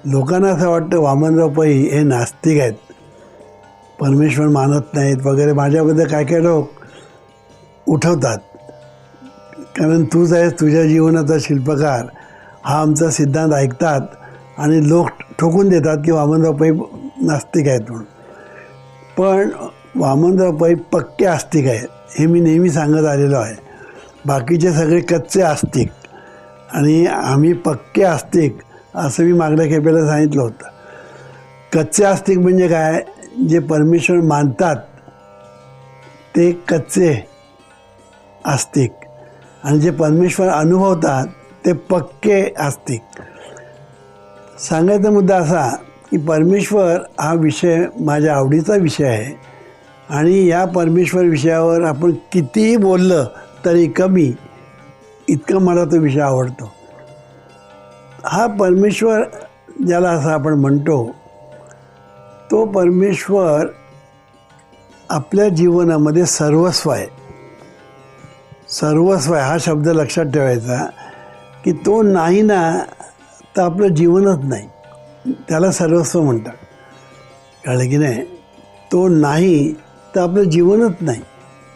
लोकांना असं वाटतं वामनराव पै हे नास्तिक आहेत, परमेश्वर मानत नाहीत वगैरे. माझ्याबद्दल काय काय लोक उठवतात, कारण तूच आहेस तुझ्या जीवनाचा शिल्पकार हा आमचा सिद्धांत ऐकतात आणि लोक ठोकून देतात की वामनराव पै नास्तिक आहेत म्हणून. पण वामनराव पै पक्के आस्तिक आहेत, हे मी नेहमी सांगत आलेलो आहे. बाकीचे सगळे कच्चे आस्तिक आणि आम्ही पक्के आस्तिक असं मी मागल्या खेपेला सांगितलं होतं. कच्चे आस्तिक म्हणजे काय, जे परमेश्वर मानतात ते कच्चे आस्तिक, आणि जे परमेश्वर अनुभवतात ते पक्के आस्तिक. सांगायचा मुद्दा असा की परमेश्वर हा विषय माझ्या आवडीचा विषय आहे आणि या परमेश्वर विषयावर आपण कितीही बोललं तरी कमी, इतकं मला तो विषय आवडतो. हा परमेश्वर ज्याला असं आपण म्हणतो, तो परमेश्वर आपल्या जीवनामध्ये सर्वस्व आहे. सर्वस्व आहे हा शब्द लक्षात ठेवायचा की तो नाही ना तर आपलं जीवनच नाही, त्याला सर्वस्व म्हणतात. कळलं की नाही? तो नाही तर आपलं जीवनच नाही,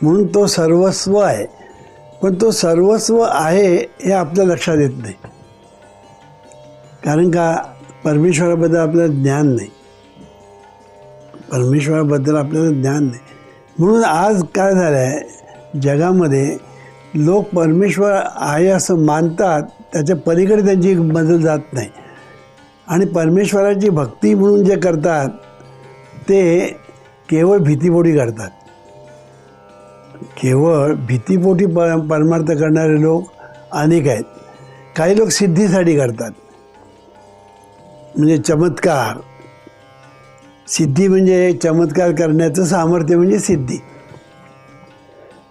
म्हणून तो सर्वस्व आहे. पण तो सर्वस्व आहे हे आपल्या लक्षात येत नाही, कारण का परमेश्वराबद्दल आपल्याला ज्ञान नाही. परमेश्वराबद्दल आपल्याला ज्ञान नाही. म्हणून आज काय झालं आहे, जगामध्ये लोक परमेश्वर आहे असं मानतात, त्याच्या पलीकडे त्यांची मजल जात नाही. आणि परमेश्वराची भक्ती म्हणून जे करतात ते केवळ भीतीपोटी करतात. केवळ भीतीपोटी परमार्थ करणारे लोक अनेक आहेत. काही लोक सिद्धीसाठी करतात, म्हणजे चमत्कार. सिद्धी म्हणजे चमत्कार करण्याचं सामर्थ्य म्हणजे सिद्धी.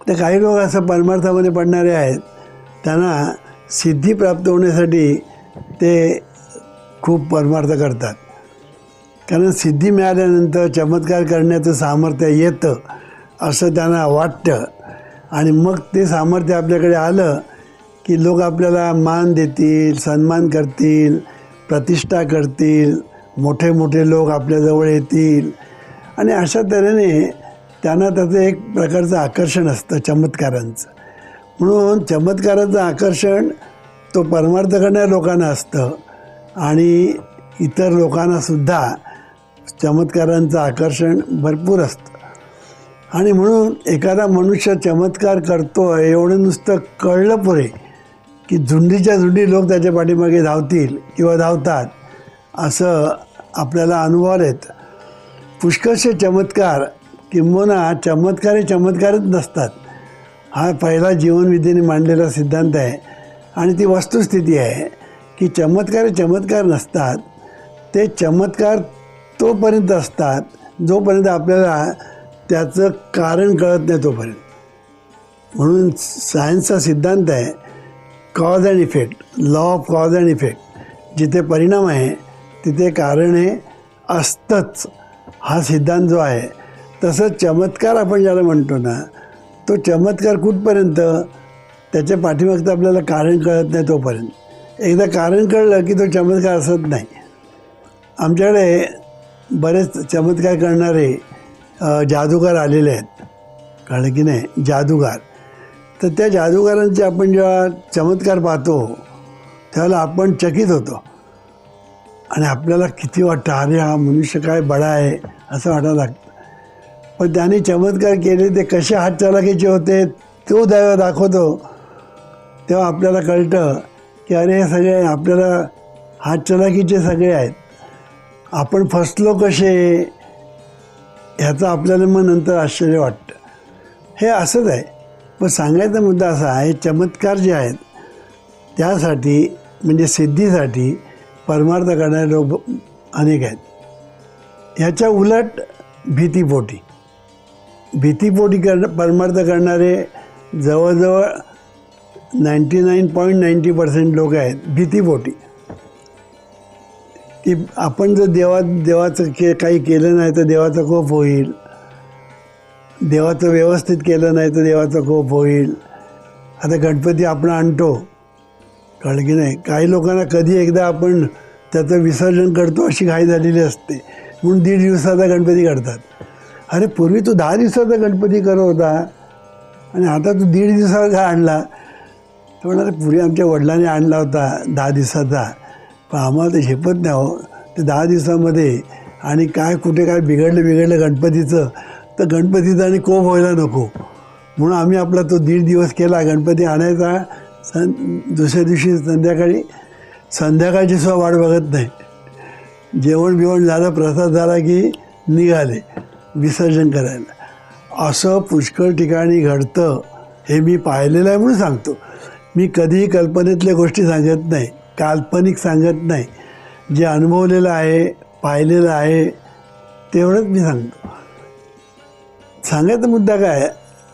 तर काही लोक असं परमार्थामध्ये पडणारे आहेत, त्यांना सिद्धी प्राप्त होण्यासाठी ते खूप परमार्थ करतात. कारण सिद्धी मिळाल्यानंतर चमत्कार करण्याचं सामर्थ्य येतं असं त्यांना वाटतं, आणि मग ते सामर्थ्य आपल्याकडे आलं की लोक आपल्याला मान देतील, सन्मान करतील, प्रतिष्ठा करतील, मोठे मोठे लोक आपल्याजवळ येतील, आणि अशा तऱ्हेने त्यांना त्याचं एक प्रकारचं आकर्षण असतं चमत्कारांचं. म्हणून चमत्काराचं आकर्षण तो परमार्थ करणाऱ्या लोकांना असतं, आणि इतर लोकांनासुद्धा चमत्कारांचं आकर्षण भरपूर असतं. आणि म्हणून एखादा मनुष्य चमत्कार करतो एवढं नुसतं कळलं पुरे की झुंडीच्या झुंडी लोक त्याच्या पाठीमागे धावतील किंवा धावतात, असं आपल्याला अनुभवायला येतं. पुष्कळसे चमत्कार, किंबहुना चमत्कार हे चमत्कारच नसतात, हा पहिला जीवनविद्येने मांडलेला सिद्धांत आहे. आणि ती वस्तुस्थिती आहे की चमत्कार हे चमत्कार नसतात. ते चमत्कार तोपर्यंत असतात जोपर्यंत आपल्याला त्याचं कारण कळत नाही तोपर्यंत. म्हणून सायन्सचा सिद्धांत आहे cause and effect, law of cause and effect. जिथे परिणाम आहे तिथे कारण हे असतंच, हा सिद्धांत जो आहे. तसंच चमत्कार आपण ज्याला म्हणतो ना, तो चमत्कार कुठपर्यंत, त्याच्या पाठीमागचं आपल्याला कारण कळत नाही तोपर्यंत. एकदा कारण कळलं की तो चमत्कार असत नाही. आमच्याकडे बरेच चमत्कार करणारे जादूगार आलेले आहेत, कळलं की नाही, जादूगार. तर त्या जादूगारांचे आपण जेव्हा चमत्कार पाहतो त्यावेळेला आपण चकित होतो, आणि आपल्याला किती वाटतं अरे हा मनुष्य काय बडा आहे असं वाटायला लागतं. पण त्याने चमत्कार केले ते कसे हातचलाखीचे होते तो जेव्हा दाखवतो तेव्हा आपल्याला कळतं की अरे हे सगळे आपल्याला हातचलाखीचे सगळे आहेत, आपण फसलो कसे, ह्याचं आपल्याला मग नंतर आश्चर्य वाटतं. हे असंच आहे. पण सांगायचा मुद्दा असा आहे, चमत्कार जे आहेत त्यासाठी म्हणजे सिद्धीसाठी परमार्थ करणारे लोक अनेक आहेत. ह्याच्या उलट भीतीपोटी परमार्थ करणारे जवळजवळ 99.90% लोक आहेत भीतीपोटी. की आपण जर देवाचं काही केलं नाही तर देवाचा कोप होईल, देवाचं व्यवस्थित केलं नाही तर देवाचा कोप होईल. आता गणपती आपण आणतो, कळलं की नाही. काही लोकांना कधी एकदा आपण त्याचं विसर्जन करतो अशी घाई झालेली असते, म्हणून 1.5 दिवसाचा गणपती करतात. अरे पूर्वी तू 10 दिवसाचा गणपती करत होता आणि आता तू 1.5 दिवसाचा का आणला? तर म्हणाले पूर्वी आमच्या वडिलांनी आणला होता 10 दिवसाचा, पण आम्हाला ते झेपत नाही हो ते 10 दिवसामध्ये. आणि काय कुठे काय बिघडलं गणपतीचं, तर गणपतीचा आणि कोप व्हायला नको, म्हणून आम्ही आपला तो 1.5 दिवस केला. गणपती आणायचा, दुसऱ्या दिवशी संध्याकाळची सुद्धा वाट बघत नाही. जेवण बिवण झालं, प्रसाद झाला की निघाले विसर्जन करायला. असं पुष्कळ ठिकाणी घडतं, हे मी पाहिलेलं आहे म्हणून सांगतो. मी कधीही कल्पनेतल्या गोष्टी सांगत नाही, काल्पनिक सांगत नाही. जे अनुभवलेलं आहे, पाहिलेलं आहे तेवढंच मी सांगतो. सांगायचा मुद्दा काय,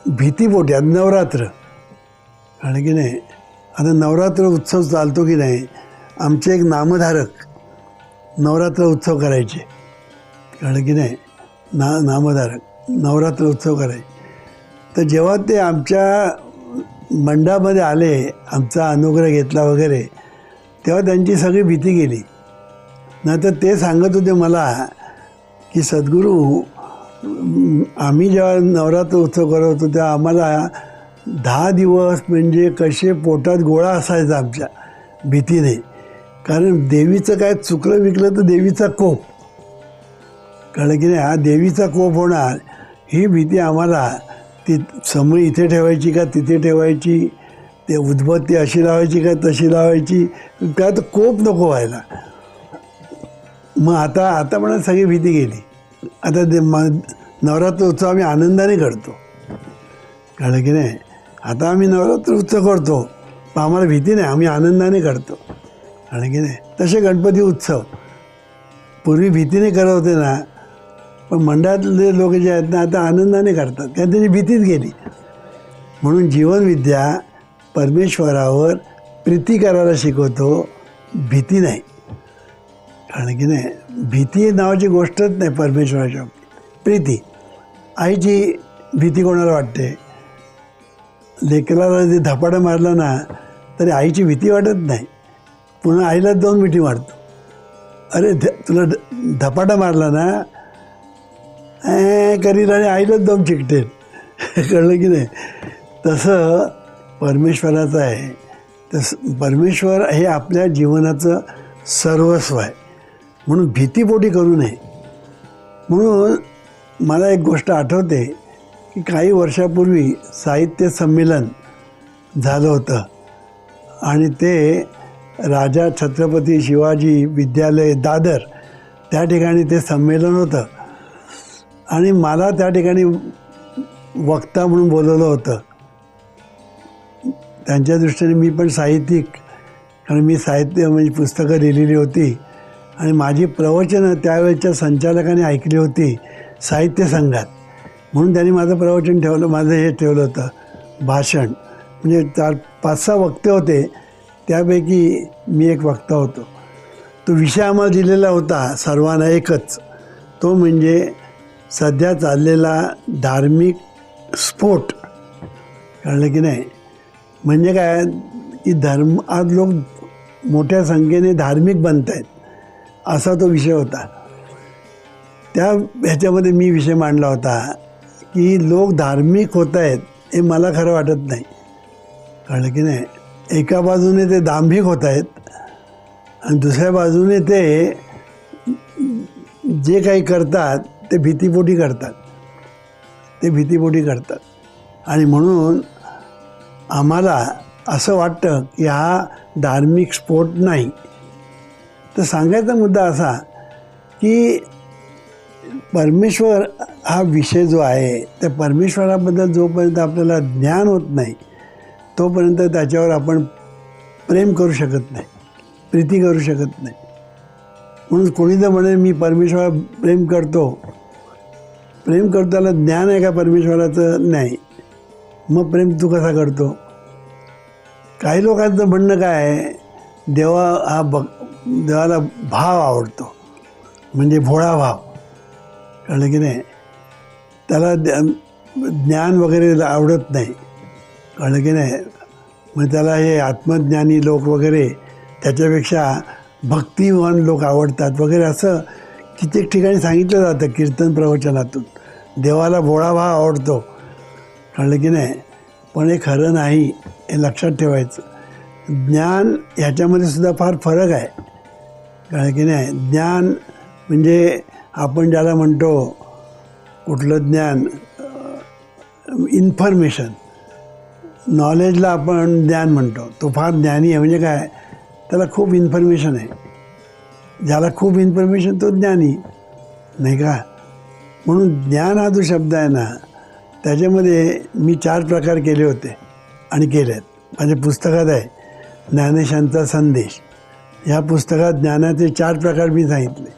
भीतीपोटी. आता नवरात्र, कारण की नाही, आता नवरात्र उत्सव चालतो की नाही, आमचे एक नामधारक नवरात्र उत्सव करायचे, कारण की नाही, नामधारक नवरात्र उत्सव करायचे. तर जेव्हा ते आमच्या मंडळामध्ये आले, आमचा अनुग्रह घेतला वगैरे, तेव्हा त्यांची सगळी भीती गेली. नाहीतर ते सांगत होते मला की सद्गुरू, आम्ही जेव्हा नवरात्र उत्सव करत होतो तेव्हा आम्हाला 10 दिवस म्हणजे कसे पोटात गोळा असायचा आमच्या भीतीने. कारण देवीचं काय चुकलं विकलं तर देवीचा कोप, कळलं की नाही, हा देवीचा कोप होणार ही भीती आम्हाला. ती समोर इथे ठेवायची का तिथे ठेवायची, ते उद्बत्ती अशी लावायची का तशी लावायची, काय तर कोप नको व्हायला. मग आता म्हणा सगळी भीती गेली. आता ते नवरात्र उत्सव आम्ही आनंदाने करतो, कळलं की नाही. आता आम्ही नवरात्र उत्सव करतो, पण आम्हाला भीती नाही, आम्ही आनंदाने करतो, कळलं की नाही. तसे गणपती उत्सव पूर्वी भीतीने करत होते ना, पण मंडळातले लोक जे आहेत ना आता आनंदाने करतात, कारण त्याची भीतीच गेली. म्हणून जीवनविद्या परमेश्वरावर प्रीती करायला शिकवतो, भीती नाही, कारण की नाही. भीती नावाची गोष्टच नाही परमेश्वराच्या बाबतीत. प्रीती. आईची भीती कोणाला वाटते? लेकराला जे धपाटा मारला ना तरी आईची भीती वाटत नाही, पुन्हा आईला 2 मिठी मारतो. अरे तुला धपाटा मारला ना करील आणि आईलाच 2 चिकटेल, कळलं की नाही. तसं परमेश्वराचं आहे. तसं परमेश्वर हे आपल्या जीवनाचं सर्वस्व आहे, म्हणून भीतीपोटी करू नये. म्हणून मला एक गोष्ट आठवते की काही वर्षापूर्वी साहित्य संमेलन झालं होतं आणि ते राजा छत्रपती शिवाजी विद्यालय दादर त्या ठिकाणी ते संमेलन होतं. आणि मला त्या ठिकाणी वक्ता म्हणून बोलवलं होतं. त्यांच्या दृष्टीने मी पण साहित्यिक, कारण मी साहित्य म्हणजे पुस्तकं लिहिलेली होती आणि माझी प्रवचनं त्यावेळेच्या संचालकाने ऐकली होती साहित्य संघात, म्हणून त्यांनी माझं प्रवचन ठेवलं, माझं हे ठेवलं होतं भाषण. म्हणजे 4-5-6 वक्ते होते, त्यापैकी मी एक वक्ता होतो. तो विषय आम्हाला दिलेला होता सर्वांना एकच, तो म्हणजे सध्या चाललेला धार्मिक स्फोट, कळलं की नाही. म्हणजे काय की आज लोक मोठ्या संख्येने धार्मिक बनत आहेत, असा तो विषय होता. त्या ह्याच्यामध्ये मी विषय मांडला होता की लोक धार्मिक होत आहेत हे मला खरं वाटत नाही, कळलं की नाही. एका बाजूने ते दांभिक होत आहेत आणि दुसऱ्या बाजूने ते जे काही करतात ते भीतीपोटी करतात, आणि म्हणून आम्हाला असं वाटतं की हा धार्मिक स्फोट नाही. तर सांगायचा मुद्दा असा की परमेश्वर हा विषय जो आहे त्या परमेश्वराबद्दल जोपर्यंत आपल्याला ज्ञान होत नाही तोपर्यंत त्याच्यावर आपण प्रेम करू शकत नाही, प्रीती करू शकत नाही. म्हणून कोणी जर म्हणेल मी परमेश्वरावर प्रेम करतो त्याला ज्ञान आहे का परमेश्वराचं? नाही. मग प्रेम तू कसा करतो? काही लोकांचं म्हणणं काय आहे, देवाला भाव आवडतो, म्हणजे भोळा भाव, कळलं की नाही. त्याला ज्ञान वगैरे आवडत नाही, कळलं की नाही. मग त्याला हे आत्मज्ञानी लोक वगैरे त्याच्यापेक्षा भक्तिवान लोक आवडतात वगैरे असं कित्येक ठिकाणी सांगितलं जातं कीर्तन प्रवचनातून. देवाला भोळा भाव आवडतो, कळलं की नाही. पण हे खरं नाही, हे लक्षात ठेवायचं. ज्ञान ह्याच्यामध्ये सुद्धा फार फरक आहे, कळलं की नाही. ज्ञान म्हणजे आपण ज्याला म्हणतो कुठलं ज्ञान, इन्फॉर्मेशन, नॉलेजला आपण ज्ञान म्हणतो. तो फार ज्ञानी आहे. म्हणजे काय, त्याला खूप इन्फॉर्मेशन आहे. ज्याला खूप इन्फॉर्मेशन तो ज्ञानी, नाही का. म्हणून ज्ञान हा जो शब्द आहे ना, त्याच्यामध्ये मी 4 प्रकार केले होते आणि केले आहेत. माझ्या पुस्तकात आहे ज्ञानेशांचा संदेश. ह्या पुस्तकात ज्ञानाचे 4 प्रकार मी सांगितले.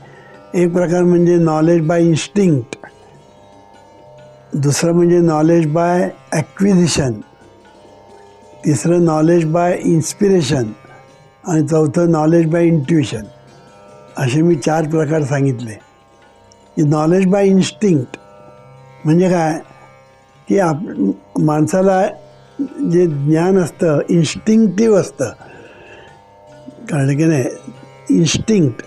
एक प्रकार म्हणजे नॉलेज बाय इन्स्टिंक्ट, दुसरं म्हणजे नॉलेज बाय ॲक्विजिशन, तिसरं नॉलेज बाय इन्स्पिरेशन आणि चौथं नॉलेज बाय इंट्युशन. असे मी 4 प्रकार सांगितले. की नॉलेज बाय इन्स्टिंक्ट म्हणजे काय, की माणसाला जे ज्ञान असतं इन्स्टिंक्टिव्ह असतं, कळलं की नाही. इन्स्टिंक्ट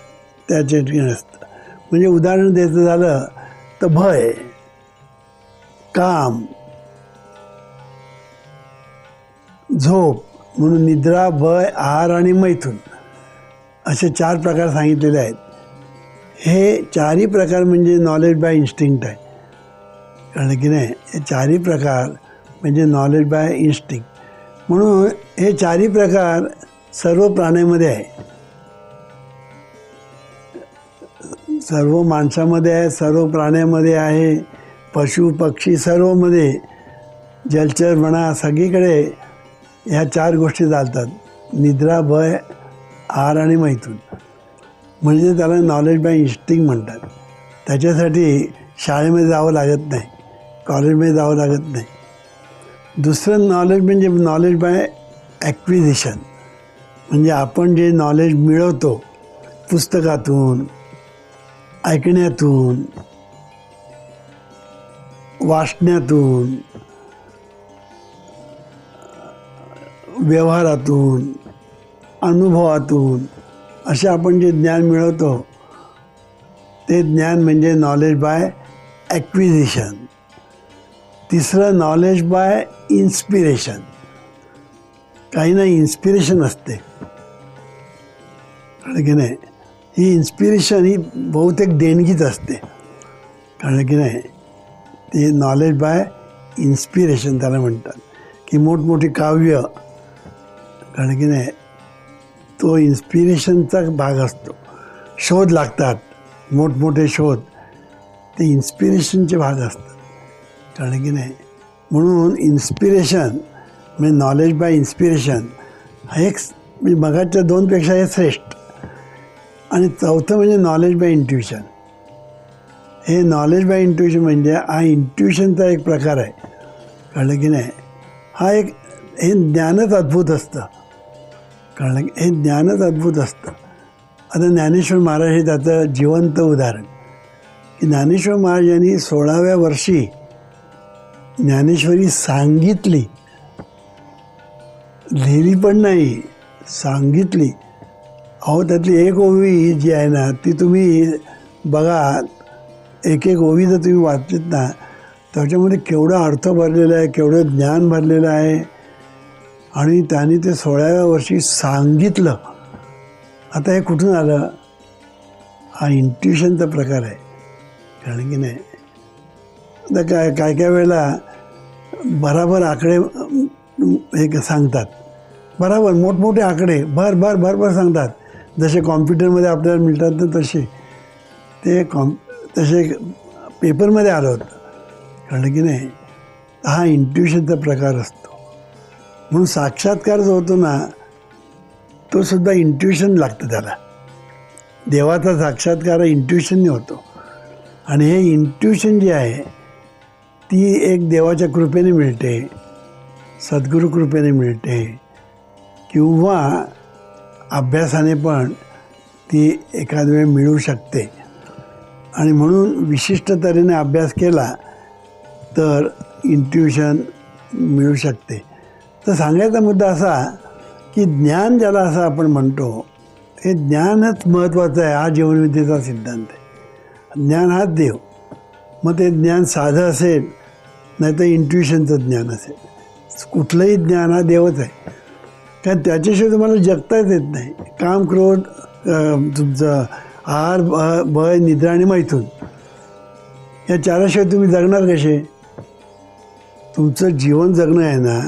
त्याचे असतं. म्हणजे उदाहरण द्यायचं झालं तर भय, काम, झोप, म्हणून निद्रा, भय, आहार आणि मैथून असे 4 प्रकार सांगितलेले आहेत. हे 4ही प्रकार म्हणजे नॉलेज बाय इन्स्टिंक्ट आहे, कळलं की नाही. हे 4ही प्रकार म्हणजे नॉलेज बाय इन्स्टिंक्ट. म्हणून हे 4ही प्रकार सर्व प्राण्यामध्ये आहे, सर्व माणसामध्ये आहे, सर्व प्राण्यामध्ये आहे, पशु पक्षी सर्वमध्ये, जलचर म्हणा, सगळीकडे ह्या 4 गोष्टी चालतात. निद्रा, भय, आहार आणि मैथून. म्हणजे त्याला नॉलेज बाय इन्स्टिंक्ट म्हणतात. त्याच्यासाठी शाळेमध्ये जावं लागत नाही, कॉलेजमध्ये जावं लागत नाही. दुसरं नॉलेज म्हणजे नॉलेज बाय ॲक्विजिशन. म्हणजे आपण जे नॉलेज मिळवतो पुस्तकातून, ऐकण्यातून, वाचण्यातून, व्यवहारातून, अनुभवातून, असे आपण जे ज्ञान मिळवतो ते ज्ञान म्हणजे नॉलेज बाय ॲक्विजिशन. तिसरं नॉलेज बाय इन्स्पिरेशन. काही ना इन्स्पिरेशन असते, कळलं की नाही. ही इन्स्पिरेशन ही बहुतेक देणगीच असते, कळलं की नाही. ते नॉलेज बाय इन्स्पिरेशन त्याला म्हणतात. की मोठमोठी काव्य, कळलं की नाही, तो इन्स्पिरेशनचा भाग असतो. शोध लागतात, मोठमोठे शोध, ते इन्स्पिरेशनचे भाग असतात, कळलं की नाही. म्हणून इन्स्पिरेशन म्हणजे नॉलेज बाय इन्स्पिरेशन हा एक म्हणजे मगाच्या 2पेक्षा हे श्रेष्ठ. आणि चौथं म्हणजे नॉलेज बाय इंट्युशन. हे नॉलेज बाय इंट्युशन म्हणजे हा इंट्युशनचा एक प्रकार आहे, कळलं की नाही. हा एक हे ज्ञानच अद्भुत असतं, कळलं की. हे ज्ञानच अद्भुत असतं. आता ज्ञानेश्वर महाराज हे त्याचं जिवंत उदाहरण. की ज्ञानेश्वर महाराज यांनी 16व्या वर्षी ज्ञानेश्वरी सांगितली, लिहिली पण नाही, सांगितली. अहो त्यातली एक ओवी जी आहे ना ती तुम्ही बघा, एक एक ओवी जर तुम्ही वाचलीत ना त्याच्यामध्ये केवढा अर्थ भरलेला आहे, केवढं ज्ञान भरलेलं आहे. आणि त्यांनी ते 16व्या वर्षी सांगितलं. आता हे कुठून आलं, हा इंट्युशनचा प्रकार आहे, कळलं की नाही. आता काय काय वेळेला बराबर आकडे हे सांगतात, बराबर मोठमोठे आकडे भर सांगतात. जसे कॉम्प्युटरमध्ये आपल्याला मिळतात ना तसे तसे पेपरमध्ये आलं होतं, कळलं की नाही. हा इंट्युशनचा प्रकार असतो. म्हणून साक्षात्कार जो होतो ना तो सुद्धा इंट्युशन लागतं त्याला. देवाचा साक्षात्कार इंट्युशनने होतो. आणि हे इंट्युशन जी आहे ती एक देवाच्या कृपेने मिळते, सद्गुरू कृपेने मिळते, किंवा अभ्यासाने पण ती एखाद वेळ मिळू शकते. आणि म्हणून विशिष्ट तऱ्हेने अभ्यास केला तर इंट्युशन मिळू शकते. तर सांगायचा मुद्दा असा की ज्ञान ज्याला असं आपण म्हणतो, हे ज्ञानच महत्त्वाचं आहे. हा जीवनविद्येचा सिद्धांत आहे. ज्ञान हाच देव. मग ते ज्ञान साधं असेल नाही तर इंट्युशनचं ज्ञान असेल, कुठलंही ज्ञान हा देवच आहे. कारण त्याच्याशिवाय तुम्हाला जगताच येत नाही. काम, क्रोध, तुमचं आहार, भय, निद्रा आणि मैथून, या चाराशिवाय तुम्ही जगणार कसे? तुमचं जीवन जगणं आहे ना,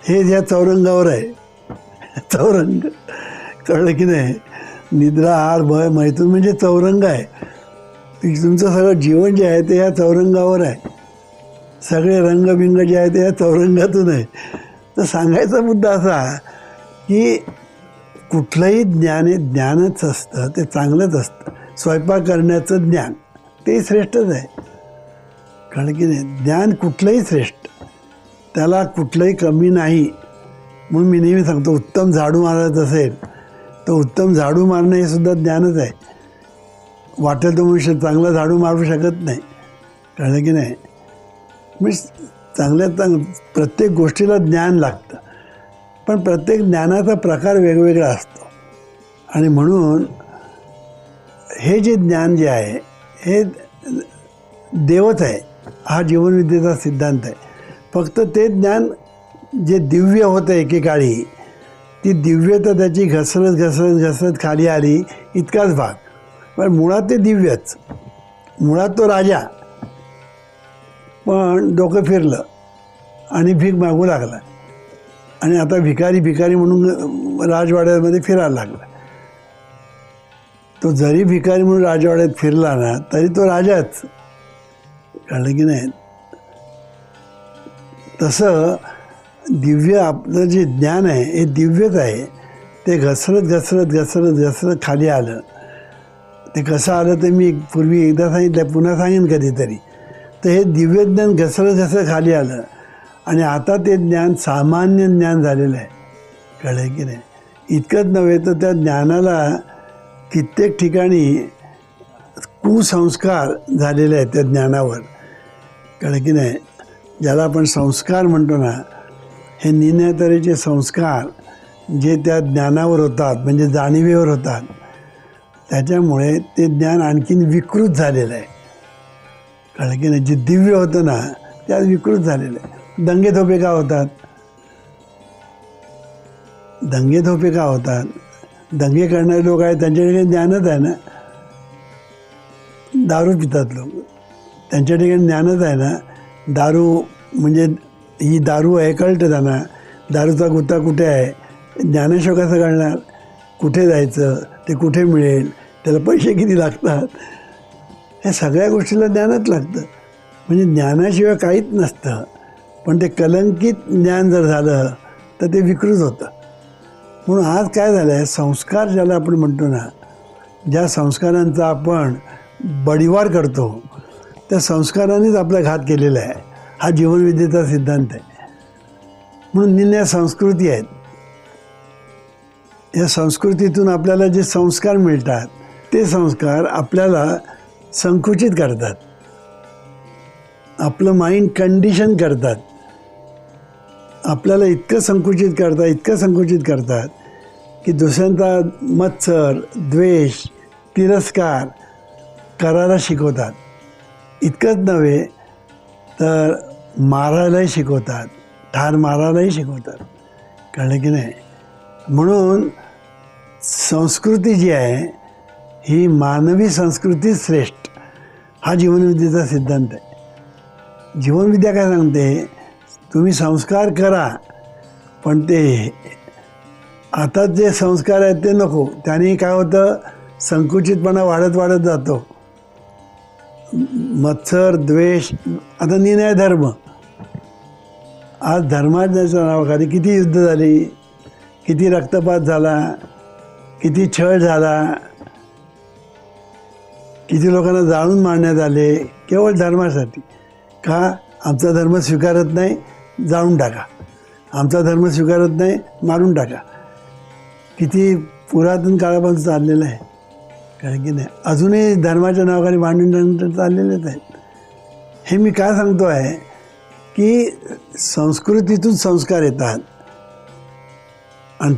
हे ह्या चौरंगावर आहे. चौरंग कळलं की नाही? निद्रा, आहार, भय, मैथून म्हणजे चौरंग आहे. तुमचं सगळं जीवन जे आहे ते ह्या चौरंगावर आहे. सगळे रंगबिंग जे आहे ते ह्या चौरंगातून आहे. तर सांगायचा मुद्दा असा की कुठलंही ज्ञान हे ज्ञानच असतं, ते चांगलंच असतं. स्वयंपाक करण्याचं ज्ञान ते श्रेष्ठच आहे. कळलं की नाही? ज्ञान कुठलंही श्रेष्ठ, त्याला कुठलंही कमी नाही. म्हणून मी नेहमी सांगतो, उत्तम झाडू मारायचं असेल तर उत्तम झाडू मारणं हे सुद्धा ज्ञानच आहे. वाटेल तो मनुष्य चांगला झाडू मारू शकत नाही. कळलं की नाही? म्हणजे प्रत्येक गोष्टीला ज्ञान लागतं, पण प्रत्येक ज्ञानाचा प्रकार वेगवेगळा असतो. आणि म्हणून हे जे ज्ञान जे आहे हे देवच आहे. हा जीवनविद्येचा सिद्धांत आहे. फक्त ते ज्ञान जे दिव्य होतं एकेकाळी, ती दिव्यता त्याची घसरत घसरत घसरत खाली आली, इतकाच भाग. पण मुळात ते दिव्यच. मुळात तो राजा, पण डोकं फिरलं आणि भीक मागू लागला. आणि आता भिकारी भिकारी म्हणून राजवाड्यामध्ये फिरायला लागला. तो जरी भिकारी म्हणून राजवाड्यात फिरला ना, तरी तो राजाच. कळलं की नाही? तसं दिव्य आपलं जे ज्ञान आहे हे दिव्यच आहे. ते घसरत घसरत घसरत घसरत खाली आलं. ते कसं आलं ते मी पूर्वी एकदा सांगितलं, पुन्हा सांगेन कधीतरी. तर हे दिव्य ज्ञान घसरत घसरत खाली आलं आणि आता ते ज्ञान सामान्य ज्ञान झालेलं आहे. कळलं की नाही? इतकंच नव्हे तर त्या ज्ञानाला कित्येक ठिकाणी कुसंस्कार झालेले आहेत त्या ज्ञानावर. कळलं की नाही? ज्याला आपण संस्कार म्हणतो ना, हे निन्या तऱ्हेचे संस्कार जे त्या ज्ञानावर होतात, म्हणजे जाणीवेवर होतात, त्याच्यामुळे ते ज्ञान आणखीन विकृत झालेलं आहे. कळलं की नाही? जे दिव्य होतं ना, त्यात विकृत झालेलं आहे. दंगेधोपे का होतात? दंगेधोपे का होतात? दंगे करणारे लोक आहेत, त्यांच्याकडे ज्ञानच आहे ना. दारू पितात लोक, त्यांच्या ठिकाणी ज्ञानच आहे ना. दारू म्हणजे ही दारू आहे, कळतं त्यांना. दारूचा गुत्ता कुठे आहे, ज्ञानाशिवाय कसं कळणार? कुठे जायचं, ते कुठे मिळेल, त्याला पैसे किती लागतात, हे सगळ्या गोष्टीला ज्ञानच लागतं. म्हणजे ज्ञानाशिवाय काहीच नसतं. पण ते कलंकित ज्ञान जर झालं तर ते विकृत होतं. म्हणून आज काय झालं आहे, संस्कार ज्याला आपण म्हणतो ना, ज्या संस्कारांचा आपण बडीवार करतो, त्या संस्कारांनीच आपला घात केलेला आहे. हा जीवनविद्येचा सिद्धांत आहे. म्हणून निन्या संस्कृती आहेत. या संस्कृतीतून आपल्याला जे संस्कार मिळतात, ते संस्कार आपल्याला संकुचित करतात, आपलं माइंड कंडिशन करतात. आपल्याला इतकं संकुचित करतात की दुसऱ्यांचा मत्सर, द्वेष, तिरस्कार करायला शिकवतात. इतकंच नव्हे तर मारायलाही शिकवतात, ठार मारायलाही शिकवतात. कळलं की नाही? म्हणून संस्कृती जी आहे ही मानवी संस्कृती श्रेष्ठ, हा जीवनविद्येचा सिद्धांत आहे. जीवनविद्या काय सांगते, तुम्ही संस्कार करा, पण ते आता जे संस्कार आहेत ते नको. त्याने काय होतं, संकुचितपणा वाढत वाढत जातो. मत्सर, द्वेष. आता निर्णय धर्म, आज धर्माच्या नावाखाली किती युद्ध झाली, किती रक्तपात झाला, किती छळ झाला, किती लोकांना जाळून मारण्यात आले, केवळ धर्मासाठी. का? आमचा धर्म स्वीकारत नाही, जाळून टाका. आमचा धर्म स्वीकारत नाही, मारून टाका. किती पुरातन काळापासून चाललेलं आहे. कारण की नाही, अजूनही धर्माच्या नावाखाली भांडण चाललेलेच आहेत. हे मी काय सांगतो आहे की संस्कृतीतून संस्कार येतात आणि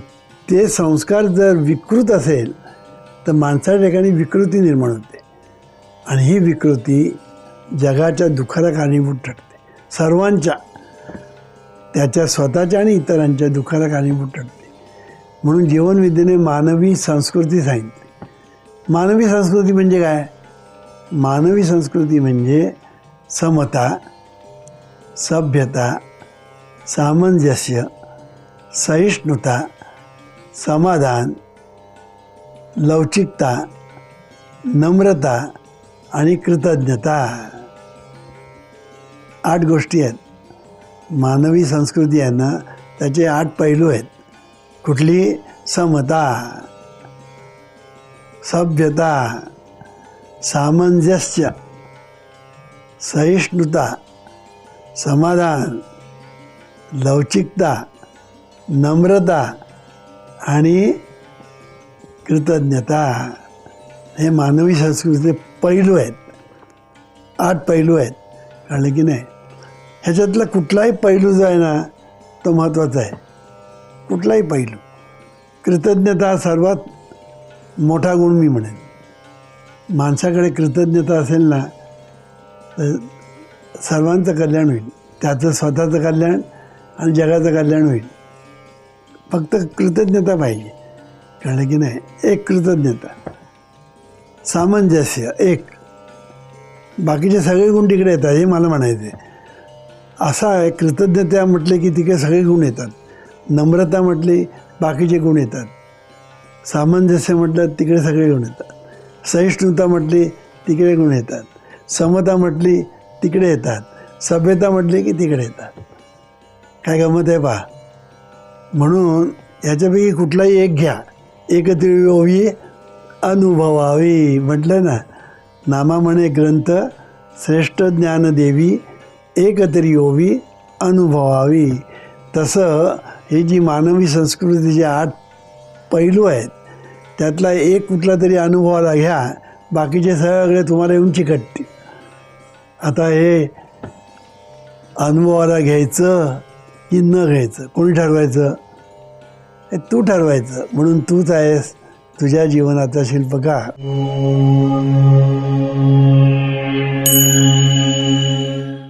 ते संस्कार जर विकृत असेल तर माणसाच्या ठिकाणी विकृती निर्माण होते आणि ही विकृती जगाच्या दुःखाला कारणीभूत ठरते. सर्वांच्या, त्याच्या स्वतःच्या आणि इतरांच्या दुःखाला कारणीभूत ठरते. म्हणून जीवनविद्येने मानवी संस्कृती सांगितली. मानवी संस्कृती म्हणजे काय? मानवी संस्कृती म्हणजे समता, सभ्यता, सामंजस्य, सहिष्णुता, समाधान, लवचिकता, नम्रता आणि कृतज्ञता. 8 गोष्टी आहेत. मानवी संस्कृती आहे ना, त्याचे 8 पैलू आहेत. कुठली? समता, सभ्यता, सामंजस्य, सहिष्णुता, समाधान, लवचिकता, नम्रता आणि कृतज्ञता. हे मानवी संस्कृतीचे पैलू आहेत. 8 पैलू आहेत. कळलं की नाही? ह्याच्यातला कुठलाही पैलू जो आहे ना, तो महत्त्वाचा आहे. कुठलाही पैलू. कृतज्ञता हा सर्वात मोठा गुण मी म्हणेन. माणसाकडे कृतज्ञता असेल ना, तर सर्वांचं कल्याण होईल. त्याचं स्वतःचं कल्याण आणि जगाचं कल्याण होईल. फक्त कृतज्ञता पाहिजे. कळलं की नाही? एक कृतज्ञता, सामंजस्य एक. बाकीचे सगळे गुण तिकडे येतात, हे मला म्हणायचं आहे. असा आहे, कृतज्ञता म्हटले की तिकडे सगळे गुण येतात. नम्रता म्हटली बाकीचे गुण येतात. सामंजस्य म्हटलं तिकडे सगळे गुण येतात. सहिष्णुता म्हटली तिकडे गुण येतात. समता म्हटली तिकडे येतात. सभ्यता म्हटली की तिकडे येतात. काय गमत आहे पहा. म्हणून ह्याच्यापैकी कुठलाही एक घ्या. एकत्रित ओवी अनुभवावी म्हटलं ना. नामा म्हणे ग्रंथ श्रेष्ठ ज्ञानदेवी, एकतरी ओवी अनुभवावी. तसं ही जी मानवी संस्कृतीचे 8 पैलू आहेत, त्यातला एक कुठला तरी अनुभवाला घ्या. बाकीचे सगळे तुम्हाला येऊन चिकटतील. आता हे अनुभवाला घ्यायचं की न घ्यायचं कोणी ठरवायचं? हे तू ठरवायचं. म्हणून तूच आहेस तुझ्या जीवनाचा शिल्पकार.